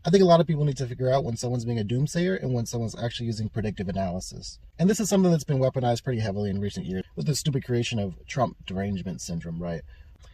I think a lot of people need to figure out when someone's being a doomsayer and when someone's actually using predictive analysis. And this is something that's been weaponized pretty heavily in recent years with the stupid creation of Trump Derangement Syndrome, right?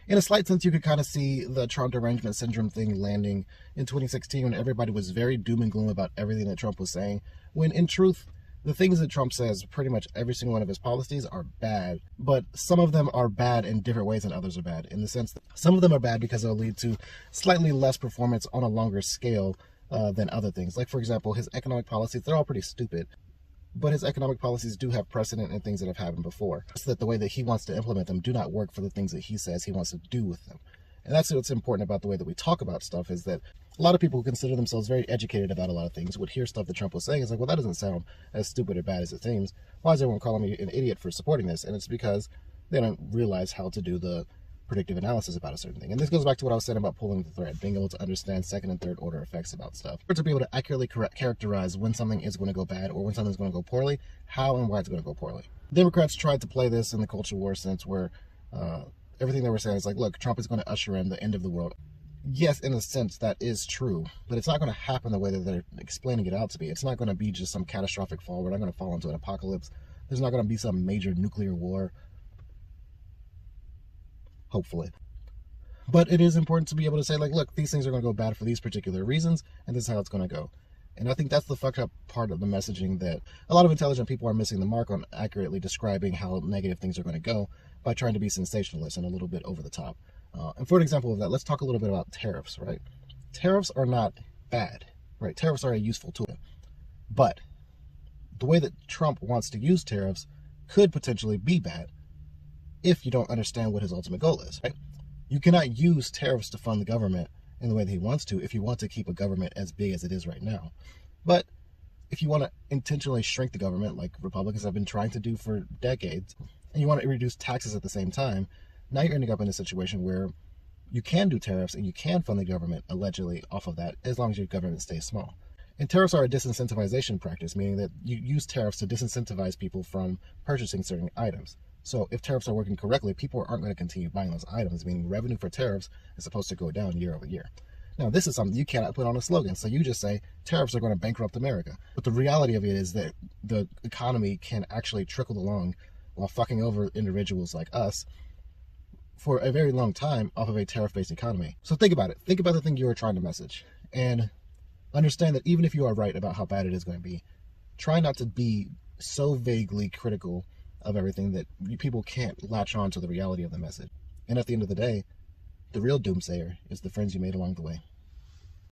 In a slight sense, you could kind of see the Trump Derangement Syndrome thing landing in 2016 when everybody was very doom and gloom about everything that Trump was saying, when in truth, the things that Trump says, pretty much every single one of his policies are bad, but some of them are bad in different ways than others are bad, in the sense that some of them are bad because they'll lead to slightly less performance on a longer scale than other things. Like, for example, his economic policies, they're all pretty stupid, but his economic policies do have precedent in things that have happened before. It's that the way that he wants to implement them do not work for the things that he says he wants to do with them. And that's what's important about the way that we talk about stuff, is that a lot of people who consider themselves very educated about a lot of things would hear stuff that Trump was saying. It's like, well, that doesn't sound as stupid or bad as it seems. Why is everyone calling me an idiot for supporting this? And it's because they don't realize how to do the predictive analysis about a certain thing. And this goes back to what I was saying about pulling the thread, being able to understand second and third order effects about stuff. Or to be able to accurately characterize when something is going to go bad or when something's going to go poorly, how and why it's going to go poorly. Democrats tried to play this in the culture war sense where everything they were saying is like, look, Trump is going to usher in the end of the world. Yes, in a sense, that is true, but it's not going to happen the way that they're explaining it out to be. It's not going to be just some catastrophic fall. We're not going to fall into an apocalypse. There's not going to be some major nuclear war. Hopefully. But it is important to be able to say, like, look, these things are going to go bad for these particular reasons, and this is how it's going to go. And I think that's the fucked up part of the messaging, that a lot of intelligent people are missing the mark on accurately describing how negative things are going to go by trying to be sensationalist and a little bit over the top. And for an example of that, let's talk a little bit about tariffs, right? Tariffs are not bad, right? Tariffs are a useful tool. But the way that Trump wants to use tariffs could potentially be bad if you don't understand what his ultimate goal is, right? You cannot use tariffs to fund the government in the way that he wants to if you want to keep a government as big as it is right now. But if you want to intentionally shrink the government, like Republicans have been trying to do for decades, and you want to reduce taxes at the same time, now you're ending up in a situation where you can do tariffs and you can fund the government allegedly off of that, as long as your government stays small. And tariffs are a disincentivization practice, meaning that you use tariffs to disincentivize people from purchasing certain items. So if tariffs are working correctly, people aren't going to continue buying those items, meaning revenue for tariffs is supposed to go down year over year. Now, this is something you cannot put on a slogan. So you just say tariffs are going to bankrupt America. But the reality of it is that the economy can actually trickle along while fucking over individuals like us for a very long time off of a tariff-based economy. So think about it. Think about the thing you are trying to message. And understand that even if you are right about how bad it is going to be, try not to be so vaguely critical of everything that people can't latch on to the reality of the message. And at the end of the day, the real doomsayer is the friends you made along the way.